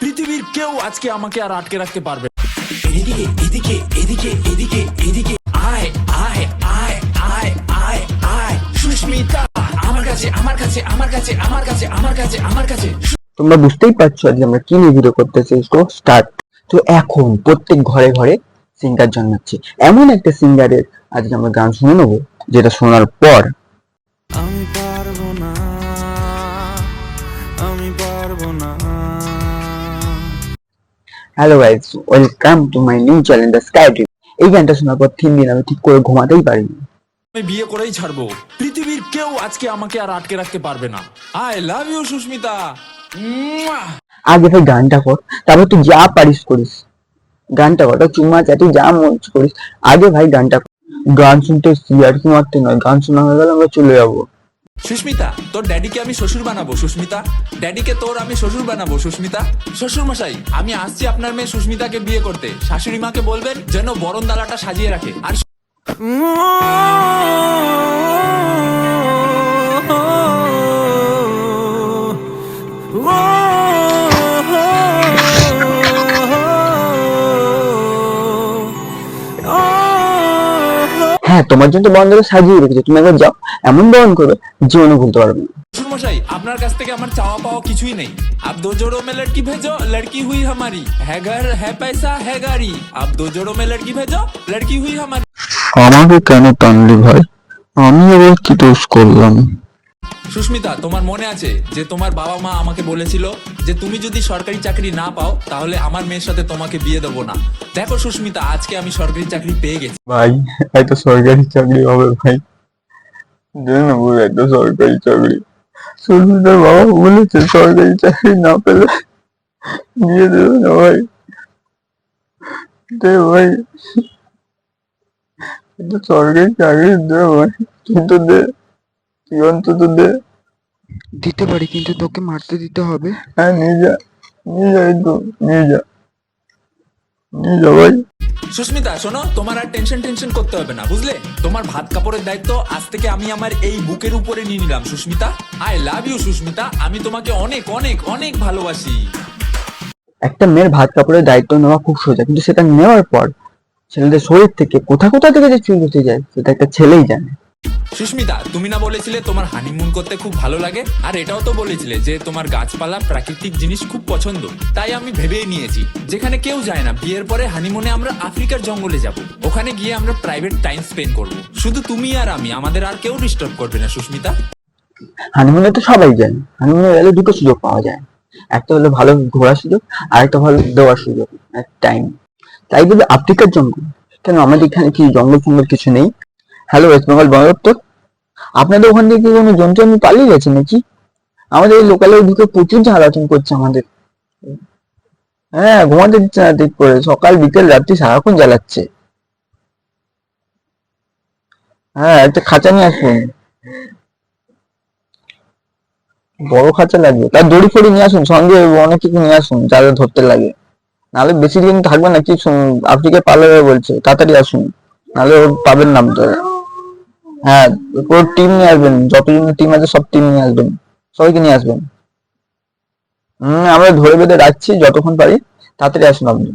পৃথিবীর কেউ আজকে আমাকে আর আটকে রাখতে পারবে। এদিকে এদিকে এদিকে এদিকে এদিকে আয় আয় আয় আয় আয় আয় সুস্মিতা আমার কাছে আমার কাছে আমার কাছে আমার কাছে আমার কাছে আমার কাছে। তোমরা বুঝতেই পারছো আজকে আমরা কি নিয়ে ভিডিও করতেছি। তো স্টার্ট। তো এখন প্রত্যেক ঘরে ঘরে সিঙ্গার জন্মাচ্ছে, এমন একটা সিঙ্গারের আজকে আমরা গান শুনে নেবো, যেটা শোনার পর আমি পারবো না, আমি পারবো না। Hello guys, welcome to my new channel the sky dream. এই গানটা শোনার পর 3 দিন আমি ঠিক করে ঘুমাতেই পারিনি। আমি বিয়ে করেই ছাড়বো, পৃথিবীর কেউ আজকে আমাকে আর আটকে রাখতে পারবে না। I love you Susmita. আগে ভাই গানটা কর, তারপর তুই যা পারিস করিস। গানটা কর, চুম্মা চাটি যা মন করিস, আগে ভাই গানটা কর। গান শুনতে আর কি মারতে নয়, গান শোনা হয়ে গেলে আমরা চলে যাবো। সুস্মিতা, তোর ড্যাডিকে আমি শ্বশুর বানাবো সুস্মিতা। ড্যাডিকে তোর আমি শ্বশুর বানাবো সুস্মিতা। শ্বশুর মশাই, আমি আসছি আপনার মেয়ে সুস্মিতাকে বিয়ে করতে। শাশুড়ি মাকে বলবেন যেন বরণ ডালাটা সাজিয়ে রাখে। আর হ্যাঁ, তোমার জন্য তো বরণ করে সাজিয়ে রেখেছে, তুমি একবার যাও, এমন বরণ করবে জীবনে ভুলতে পারবে না। শ্বশুর মশাই, আপনার কাছ থেকে আমার চাওয়া পাওয়া কিছুই নেই। আপ দো জোড়ো মে লড়কি ভেজো, লড়কি হুই হামারি। হ্যাঁ ঘর হ্যাঁ পয়সা হ্যাঁ গাড়ি। আপ দো জোড়ো মে লড়কি ভেজো, লড়কি হুই হামারি। আমাকে কেন টানলি ভাই? আমি আবার কি দোষ করলাম? সুস্মিতা, তোমার মনে আছে যে তোমার বাবা মা আমাকে বলেছিল যে তুমি যদি সরকারি চাকরি না পাও তাহলে আমার মেয়ের সাথে তোমাকে বিয়ে দেবো না। দেখো সুস্মিতা, আজকে আমি সরকারি চাকরি পেয়ে গেছি। ভাই একটা সরকারি চাকরি হবে ভাই, দেন একটা সরকারি চাকরি। সুস্মিতার বাবা বলেছে সরকারি চাকরি না পেলে বিয়ে দেবে না ভাই। দে ভাই, একটা সরকারি চাকরি দে ভাই, কিন্তু দে, তুই অন্তত দে। দিতে পারি, কিন্তু তোকে মারতে দিতে হবে। হ্যাঁ নিয়ে যা, নিয়ে যা, একটু নিয়ে যা, নিয়ে যা ভাই। সুস্মিতা শোনো, তোমার আর টেনশন করতে হবে না, বুঝলে? তোমার ভাত কাপড়ের দায়িত্ব আজ থেকে আমি আমার এই বুকের উপরে নিয়ে নিলাম Susmita. I love you Susmita, আমি তোমাকে অনেক অনেক অনেক ভালোবাসি। একটা মেয়ের ভাত কাপড়ের দায়িত্ব নেওয়া খুব সোজা, কিন্তু সেটা নেওয়ার পর ছেলেদের শরীর থেকে কোথা কোথা থেকে যে চুল উঠে যায় সেটা একটা ছেলেই জানে। সুস্মিতা, তুমি না বলেছিলে তোমার হানিমুন করতে খুব ভালো লাগে? আর এটাও তো বলেছিলে যে তোমার গাছপালা প্রাকৃতিক জিনিস খুব পছন্দ। তাই আমি ভেবেই নিয়েছি যেখানে কেউ যায় না, বিয়ের পরে হানিমুনে আমরা আফ্রিকার জঙ্গলে যাব। ওখানে গিয়ে আমরা প্রাইভেট টাইম স্পেন্ড করব, শুধু তুমি আর আমি, আমাদের আর কেউ ডিস্টার্ব করবে না সুস্মিতা। হানিমুনে তো সবাই যায়, হানিমুনে গেলে দুটো সুযোগ পাওয়া যায়, একটা হলো ভালো ঘোরার সুযোগ, আর একটা ভালো দেওয়ার সুযোগ, টাইম। তাই বলে আফ্রিকার জঙ্গল কেন? আমাদের এখানে কি জঙ্গল ফঙ্গল কিছু নেই? হ্যালো ওয়েস্ট বেঙ্গল বন দপ্তর, আপনাদের ওখান থেকে কি কোনো জন্তু আমি পালিয়ে গেছে নাকি? আমাদের এই লোকালের দিকে প্রচুর জ্বালাতন করছে আমাদের। হ্যাঁ, ঘুমাতে দিচ্ছে না ঠিক করে, সকাল বিকেল রাত্রি সারাক্ষণ জ্বালাচ্ছে। হ্যাঁ, একটা খাঁচা নিয়ে আসুন, বড় খাঁচা লাগবে, তার দড়ি ফড়ি নিয়ে আসুন, সঙ্গে অনেক কিছু নিয়ে আসুন যারা ধরতে লাগে, নাহলে বেশি দিন থাকবে না। কি আফ্রিকায় পালাবে বলছে, তাড়াতাড়ি আসুন, নাহলে পাবেন না আপনারা। হ্যাঁ, পুরো টিম নিয়ে আসবেন, যতজন টিম আছে সব টিম নিয়ে আসবেন, সবাইকে নিয়ে আসবেন। আমরা ধরে বেঁধে রাখছি, যতক্ষণ পারি তাড়াতাড়ি আসুন আপনি।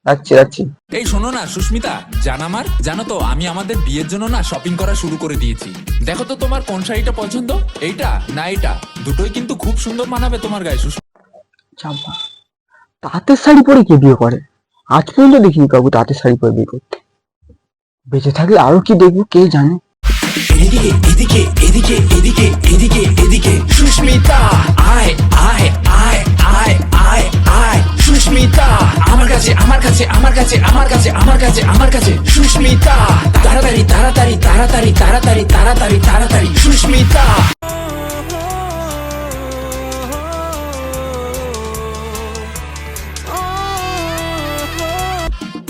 রাখছি রাখছি। এই শোনো না সুস্মিতা, জানো তো আমি আমাদের বিয়ের জন্য না শপিং করা শুরু করে দিয়েছি। দেখো তো তোমার কোন শাড়িটা পছন্দ, এইটা না এইটা? দুটোই কিন্তু খুব সুন্দর মানাবে তোমার গায়ে চাপা, তাঁতের শাড়ি পরে কে বিয়ে করে? আজ পর্যন্ত দেখিনি কাকু তাঁতের শাড়ি পরে বিয়ে করতে। বেঁচে থাকলে আরো কি দেখবো কে জানে। এদিকে এদিকে এদিকে এদিকে এদিকে এদিকে সুস্মিতা আয় আয় আয় আয় আয় আয় সুস্মিতা আমার কাছে আমার কাছে আমার কাছে আমার কাছে আমার কাছে আমার কাছে সুস্মিতা তাড়াতাড়ি তাড়াতাড়ি তাড়াতাড়ি তাড়াতাড়ি তাড়াতাড়ি তাড়াতাড়ি সুস্মিতা।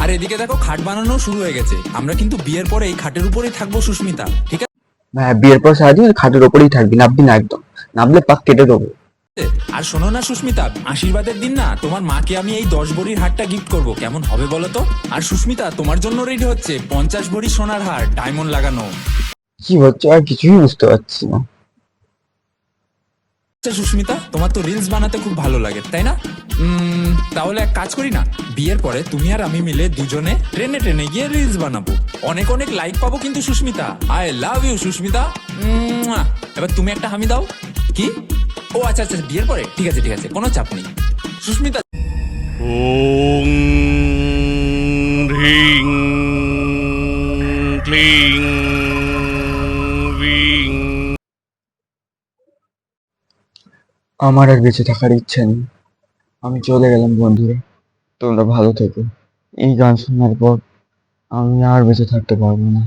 আর এদিকে দেখো, খাট বানানো শুরু হয়ে গেছে। আমরা কিন্তু বিয়ের পরে এই খাটের উপরেই থাকবো সুস্মিতা, ঠিক আছে? হ্যাঁ, বিয়ের পর সারাদিন খাটের ওপরেই থাকবি, নাববি না একদম, নাবলে পাক কেটে দেবো। আর শোনো না সুস্মিতা, আশীর্বাদের দিন না তোমার মাকে আমি এই 10 ভরির হারটা গিফট করব, কেমন হবে বলো তো? আর সুস্মিতা, তোমার জন্য রেডি হচ্ছে 50 ভরি সোনার হার, ডায়মন্ড লাগানো। কি হচ্ছে আর কিছুই বুঝতে পারছি না। আচ্ছা সুস্মিতা, তোমার তো রিলস বানাতে খুব ভালো লাগে তাই না? তাহলে এক কাজ করি না, বিয়ের পরে তুমি আর আমি মিলে দুজনে ট্রেনে ট্রেনে গিয়ে রিলস বানাবো, অনেক অনেক লাইক পাবো কিন্তু Susmita. I love you Susmita. এবার তুমি একটা হামি দাও। কি? ও আচ্ছা আচ্ছা, বিয়ের পরে? ঠিক আছে ঠিক আছে, কোনো চাপ নেই সুস্মিতা। ॐ ह्रीं क्लीं ह्रीं আমার আর বেঁচে থাকার ইচ্ছে নেই, আমি চলে গেলাম বন্ধুরা, তোমরা ভালো থেকো। এই গান শোনার পর আমি আর বেঁচে থাকতে পারবো না।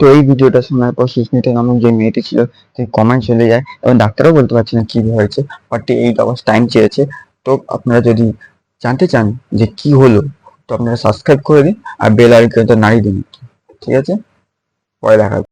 তো এই ভিডিওটা শোনার পর সুস্মিতা নামক যে মেয়েটি ছিল সে কমেন্ট চলে যায়, এবং ডাক্তারও বলতে পারছে না কি হয়েছে, 48 আওয়ার্স টাইম চেয়েছে। তো আপনারা যদি জানতে চান যে কি হলো, তো আপনারা সাবস্ক্রাইব করে দিন আর বেল আইকনটা নাড়িয়ে দিন। ঠিক আছে, পরে দেখা হবে।